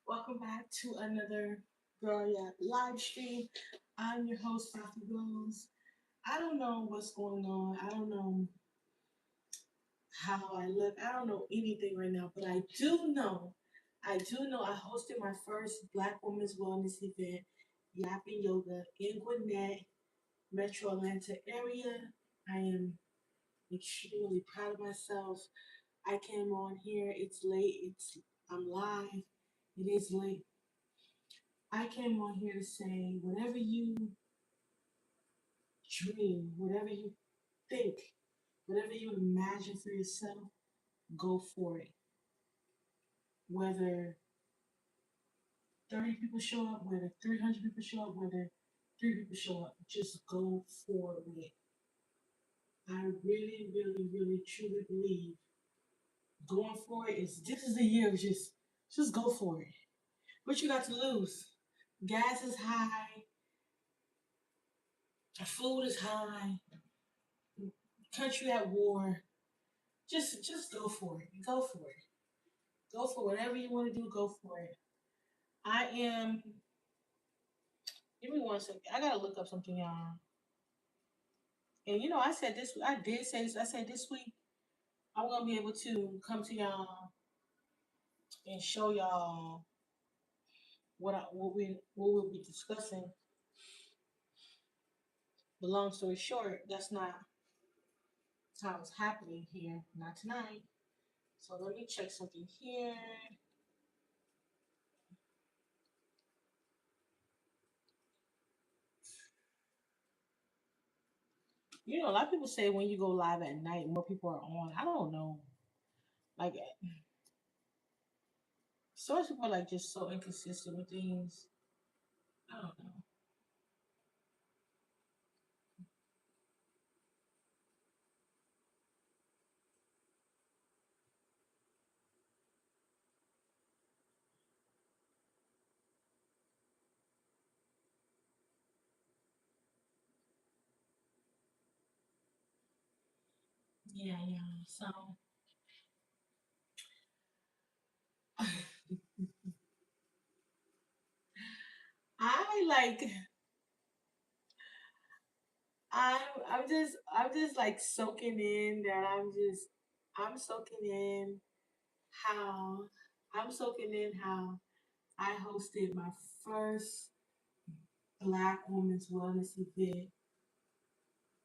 Welcome back to another Girl YAP live stream. I'm your host, Saphi Rose. I don't know what's going on. I don't know how I look. I don't know anything right now, but I do know I hosted my first Black Women's Wellness event, Yapping Yoga, in Gwinnett, Metro Atlanta area. I am extremely proud of myself. I came on here. It's late. I'm live. It is late. I came on here to say whatever you dream, whatever you think, whatever you imagine for yourself, go for it. Whether 30 people show up, whether 300 people show up, whether 3 people show up, just go for it. I really, really, really, truly believe going for it is this is the year of just go for it. What you got to lose? Gas is high, food is high, country at war. Just go for it. Go for it. Go for whatever you want to do. Go for it. I am. Give me 1 second. I gotta look up something, y'all. And I said this. I did say this. I said this week I'm gonna be able to come to y'all and show y'all what we'll be discussing. But long story short, that's not how it's happening here. Not tonight. So let me check something here. A lot of people say when you go live at night, more people are on. I don't know. Like, some people are like just so inconsistent with things. I don't know. Yeah, yeah. So I like I'm just like soaking in that I'm soaking in how I'm soaking in how I hosted my first Black Women's Wellness event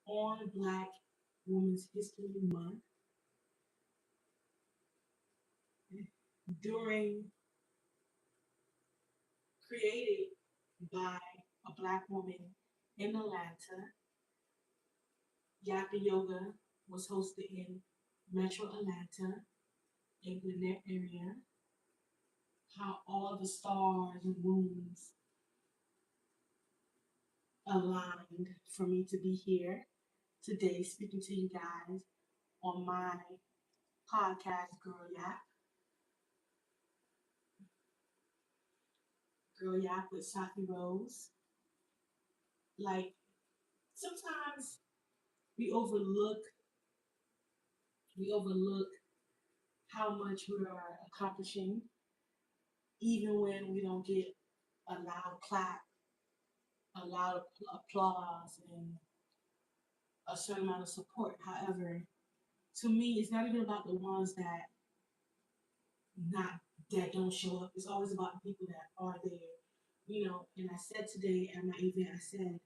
on Black Women's History Month during created by a Black woman in Atlanta. Yappa Yoga was hosted in Metro Atlanta in Gwinnett area. How all the stars and moons aligned for me to be here today speaking to you guys on my podcast, Girl Yap with Saphi Rose. Like, sometimes we overlook we overlook how much we are accomplishing, even when we don't get a loud clap, a loud applause, and a certain amount of support. However, to me, it's not even about the ones not that don't show up. It's always about the people that are there. And I said today at my event, I said,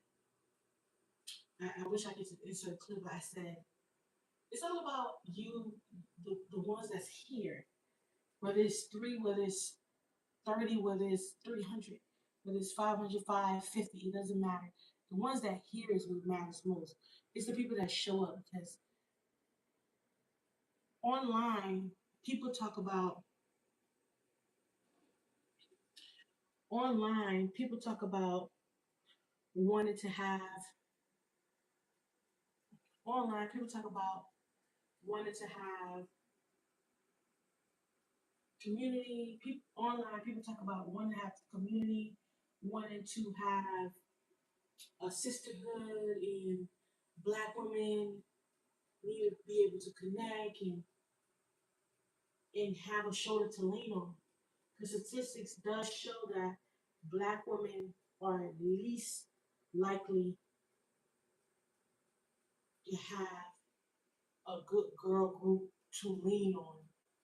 I wish I could insert a clip, but I said, it's all about you, the ones that's here. Whether it's three, whether it's 30, whether it's 300, whether it's 500, 550, it doesn't matter. The ones that here is what matters most. It's the people that show up because online, people talk about, people talk about wanting to have, online, people talk about wanting to have community. People online, people talk about wanting to have community, wanting to have a sisterhood, and Black women need to be able to connect and have a shoulder to lean on. the statistics does show that black women are least likely to have a good girl group to lean on,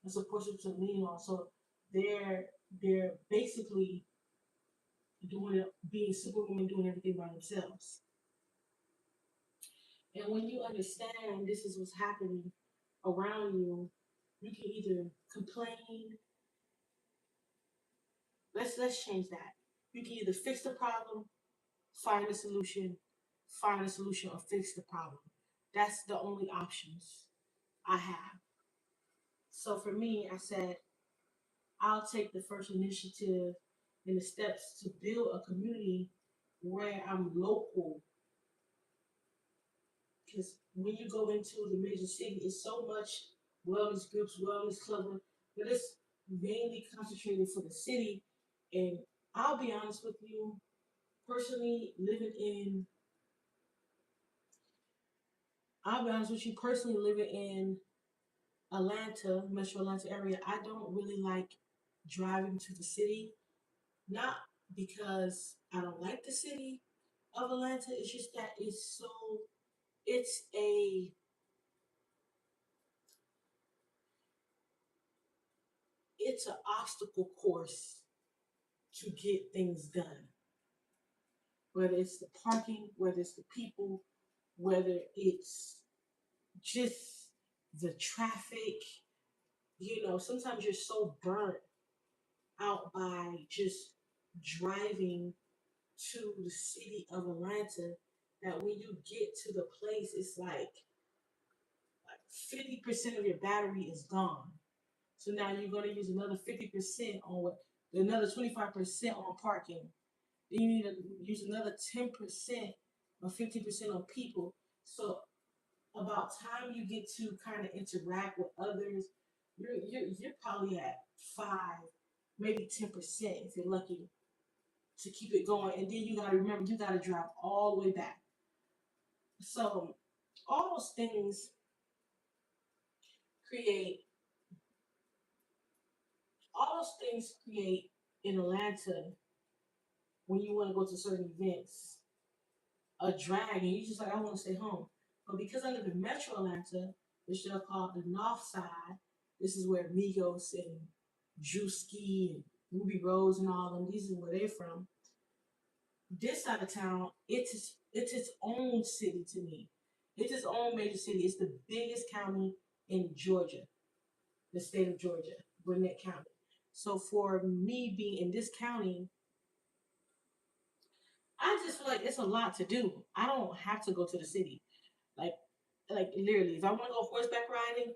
a support system to lean on. So they're they're basically doing it, being superwoman, doing everything by themselves. And when you understand this is what's happening around you, you can either complain. Let's change that. You can either fix the problem, find a solution, or fix the problem. That's the only options I have. So for me, I said I'll take the first initiative and the steps to build a community where I'm local. Because when you go into the major city, it's so much wellness groups, wellness clubs, but it's mainly concentrated for the city. And I'll be honest with you, personally, I'll be honest with you, personally living in Atlanta, Metro Atlanta area, I don't really like driving to the city. Not because I don't like the city of Atlanta. It's just that it's a it's an obstacle course to get things done. Whether it's the parking, whether it's the people, whether it's just the traffic. Sometimes you're so burnt out by just driving to the city of Atlanta that when you get to the place, it's like 50% of your battery is gone. So now you're going to use another 50% on another 25% on parking. Then you need to use another 10% or 50% on people. So about time you get to kind of interact with others, you're probably at 5, maybe 10% if you're lucky to keep it going. And then you got to remember you got to drive all the way back. So all those things create all those things create in Atlanta when you want to go to certain events a drag, and you just like I want to stay home. But because I live in Metro Atlanta, which they're called the North Side, this is where Migos and Drewski and Ruby Rose and all them. These are where they're from. This side of town, it's its own city to me. It's its own major city. It's the biggest county in Georgia, the state of Georgia, Gwinnett County. So for me being in this county, I just feel like it's a lot to do. I don't have to go to the city. Like like literally, if I want to go horseback riding,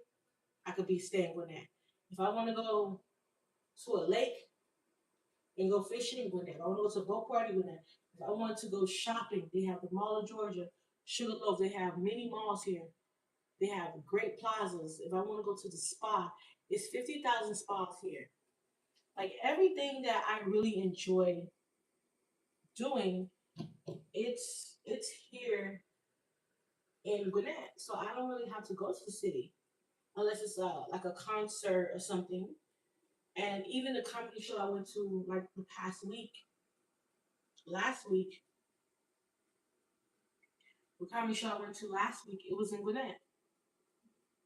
I could be staying with that. If I want to go to a lake and go fishing, with that. If I want to go to a boat party, with that. If I want to go shopping, they have the Mall of Georgia, Sugarloaf. They have many malls here. They have great plazas. If I want to go to the spa, it's 50,000 spas here. Like everything that I really enjoy doing, it's here in Gwinnett. So I don't really have to go to the city unless it's like a concert or something. And even the comedy show I went to like the past week, last week, the comedy show I went to last week, it was in Gwinnett.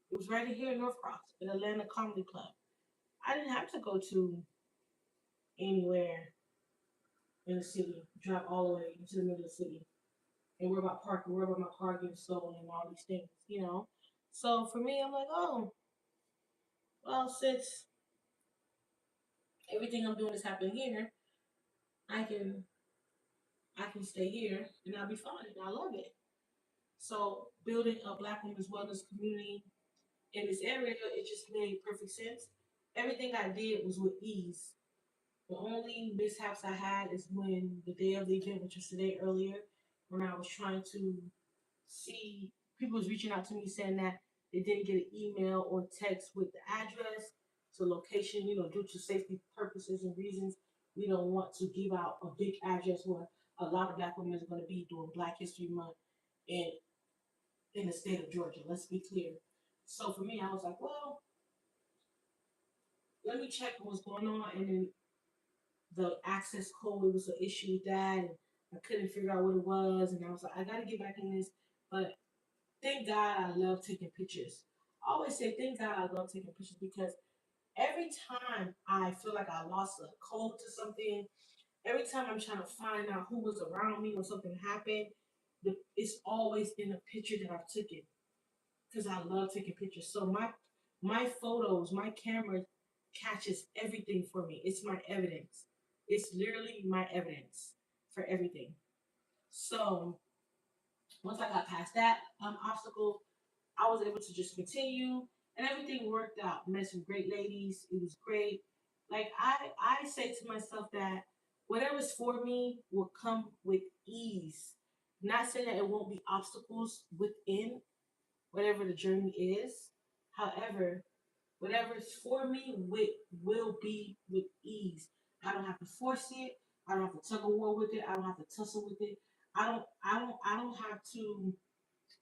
It was right here in North Cross, at Atlanta Comedy Club. I didn't have to go to anywhere in the city, drive all the way into the middle of the city, and worry about parking, worry about my car getting stolen and all these things. So for me, I'm like, oh, well, since everything I'm doing is happening here, I can I can stay here and I'll be fine. I love it. So building a Black women's wellness community in this area, it just made perfect sense. Everything I did was with ease. The only mishaps I had is when the day of the event, which was today earlier, when I was trying to see people was reaching out to me saying that they didn't get an email or text with the address, so location, due to safety purposes and reasons, we don't want to give out a big address where a lot of Black women are going to be during Black History Month in in the state of Georgia. Let's be clear. So for me, I was like, well, let me check what's going on, and then the access code. It was an issue with that, and I couldn't figure out what it was, and I was like, I gotta get back in this. But thank God I love taking pictures. I always say thank God I love taking pictures because every time I feel like I lost a code to something, every time I'm trying to find out who was around me when something happened, it's always in a picture that I took it because I love taking pictures. So my photos, my camera catches everything for me. It's my evidence. It's literally my evidence for everything. So once I got past that obstacle, I was able to just continue, and everything worked out. Met some great ladies. It was great. Like I say to myself that whatever's for me will come with ease. Not saying that it won't be obstacles within whatever the journey is. However, whatever's for me will be with ease. I don't have to force it. I don't have to tug of war with it. I don't have to tussle with it. I don't have to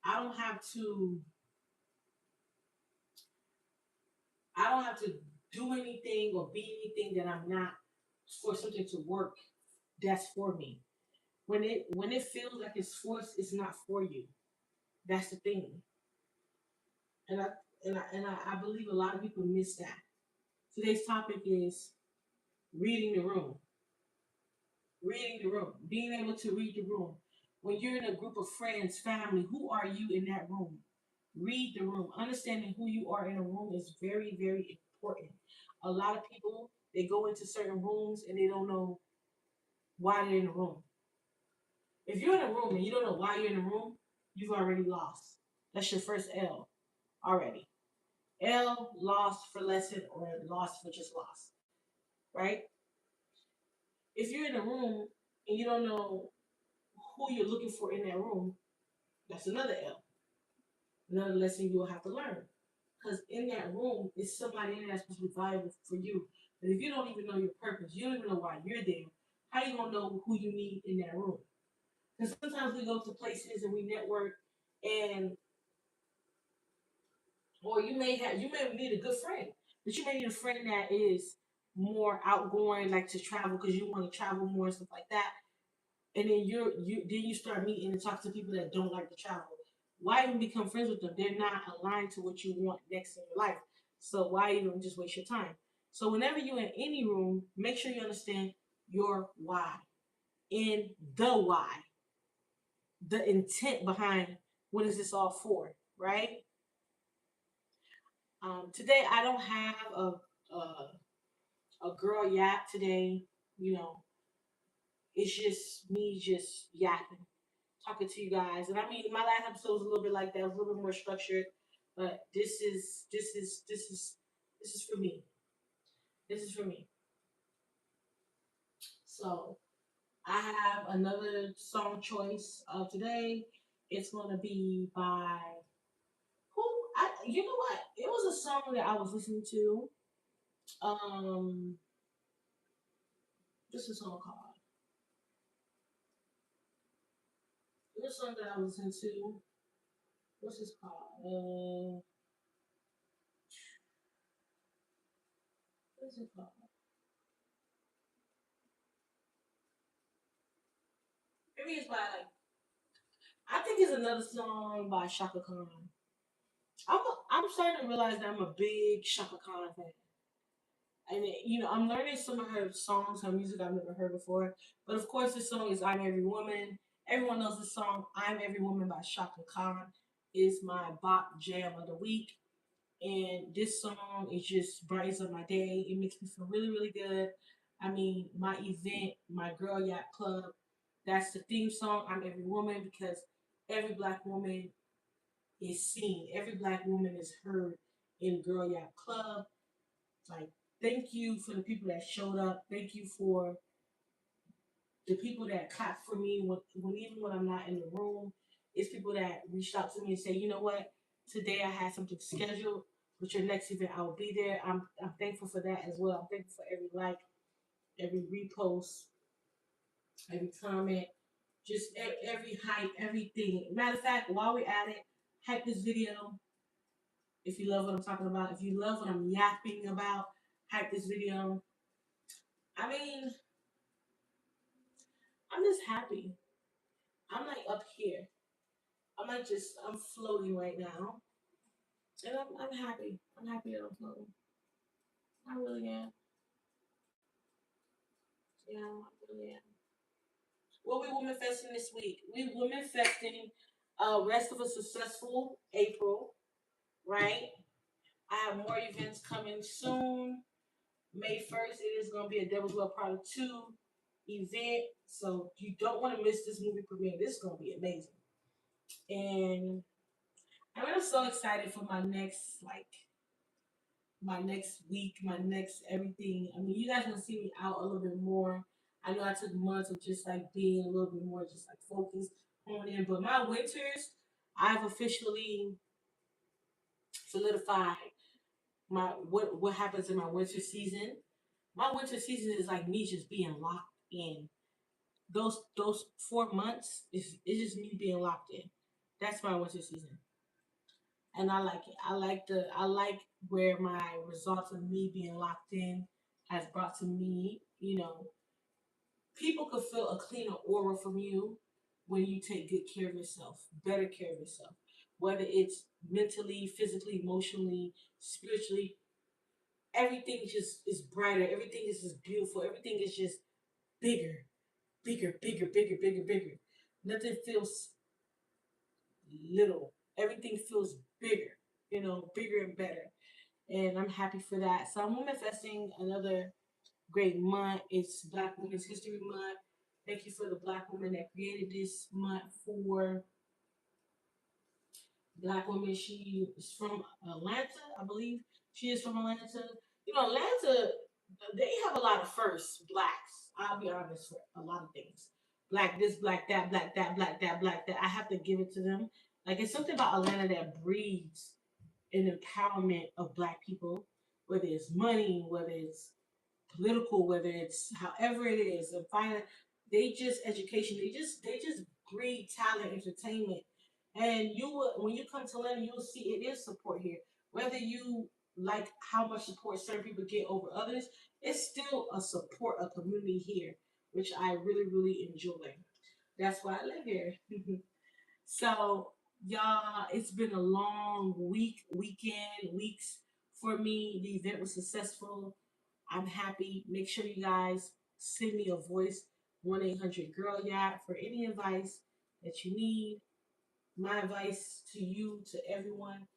I don't have to I don't have to do anything or be anything that I'm not for something to work that's for me. When it feels like it's forced, it's not for you. That's the thing. And I believe a lot of people miss that. Today's topic is reading the room. Reading the room. Being able to read the room. When you're in a group of friends, family, who are you in that room? Read the room. Understanding who you are in a room is very, very important. A lot of people they go into certain rooms and they don't know why they're in the room. If you're in a room and you don't know why you're in the room, you've already lost. That's your first L already. L lost for lesson or lost for just lost, right? If you're in a room and you don't know who you're looking for in that room, that's another L. Another lesson you will have to learn. Because in that room is somebody in there that's supposed to be valuable for you. But if you don't even know your purpose, you don't even know why you're there, how you gonna know who you need in that room? Because sometimes we go to places and we network, and or you may need a good friend, but you may need a friend that is more outgoing, like to travel because you want to travel more and stuff like that. And then you start meeting and talk to people that don't like to travel. Why even become friends with them? They're not aligned to what you want next in your life. So why even just waste your time? So whenever you're in any room, make sure you understand your why. In the why, the intent behind what is this all for, right? Today I don't have a girl yap today. You know, it's just me just yapping, talking to you guys. And I mean, my last episode was a little bit like that. It was a little bit more structured, but this is for me. This is for me. So I have another song choice of today. It's gonna be by who? You know what? It was a song that I was listening to. Um, this is a song called. This song that I was listening to. What's this called? What's it called? Maybe it's by like I think it's another song by Shaka Khan. I'm starting to realize that I'm a big Shaka Khan fan. And I'm learning some of her songs, her music I've never heard before. But of course, this song is "I'm Every Woman." Everyone knows the song "I'm Every Woman" by Shaka Khan is my bop jam of the week. And this song it just brightens up my day. It makes me feel really, really good. I mean, my event, my Girl Yacht Club, that's the theme song. I'm Every Woman because every black woman is seen. Every black woman is heard in Girl Yacht Club. Like, thank you for the people that showed up. Thank you for the people that clap for me when even when I'm not in the room. It's people that reached out to me and say, you know what, today I had something scheduled, but your next event I will be there. I'm thankful for that as well. I'm thankful for every like, every repost, every comment, just every hype, everything. Matter of fact, while we're at it, hype this video if you love what I'm talking about. If you love what I'm yapping about, hype this video. I mean, just happy. I'm like up here. I'm floating right now. And I'm happy. I'm happy that I'm floating. I really am. Yeah, I really am. What we woman festing this week? We woman festing rest of a successful April, right? I have more events coming soon. May 1st, it is going to be a Devil's Well Part 2 event. So you don't want to miss this movie premiere. This is going to be amazing. And I'm so excited for my next week, my next everything. I mean, you guys gonna see me out a little bit more. I know I took months of just like being a little bit more just like focused on it, but my winters, I've officially solidified my what happens in my winter season. My winter season is like me just being locked in. Those 4 months is it's just me being locked in. That's my winter season, and I like it. I like where my results of me being locked in has brought to me. You know, people could feel a cleaner aura from you when you take good care of yourself, better care of yourself, whether it's mentally, physically, emotionally, spiritually. Everything just is brighter. Everything is just beautiful. Everything is just bigger, bigger. Nothing feels little. Everything feels bigger. You know, bigger and better. And I'm happy for that. So I'm manifesting another great month. It's Black Women's History Month. Thank you for the Black woman that created this month for Black women. She is from Atlanta, I believe. She is from Atlanta. You know, Atlanta, they have a lot of firsts, blacks. I'll be honest for a lot of things. Black this, black that, black that, black that, black that. I have to give it to them. Like it's something about Atlanta that breeds an empowerment of black people, whether it's money, whether it's political, whether it's however it is, and find they just education, they just breed talent, entertainment, and you will when you come to Atlanta, you'll see it is support here. Whether you like how much support certain people get over others, it's still a support, a community here, which I really enjoy. That's why I live here. So, y'all, it's been a long weeks for me. The event was successful. I'm happy. Make sure you guys send me a voice, 1-800 Girl Yacht, for any advice that you need. My advice to you, to everyone,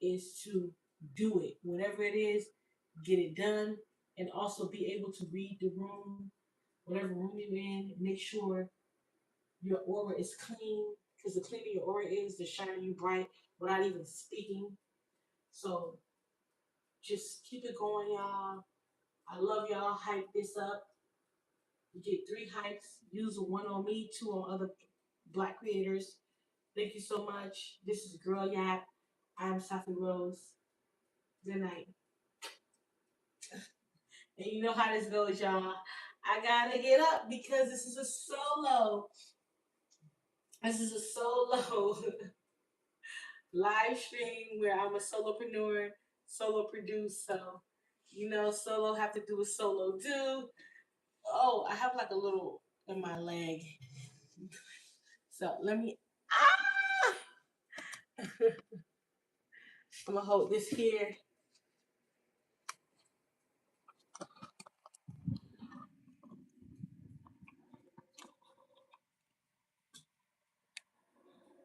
is to do it. Whatever it is, get it done. And also be able to read the room, whatever room you're in. Make sure your aura is clean, because the cleaner your aura is, the shiner you bright without even speaking. So just keep it going, y'all. I love y'all. Hype this up. You get 3 hypes. Use one on me, two on other black creators. Thank you so much. This is Girl Yap. I'm Saphi Rose. Good night. And you know how this goes, y'all. I gotta get up because this is a solo. This is a solo live stream where I'm a solopreneur, solo produce. So, you know, solo have to do a solo do. Oh, I have like a little in my leg. So let me, ah! I'm gonna hold this here.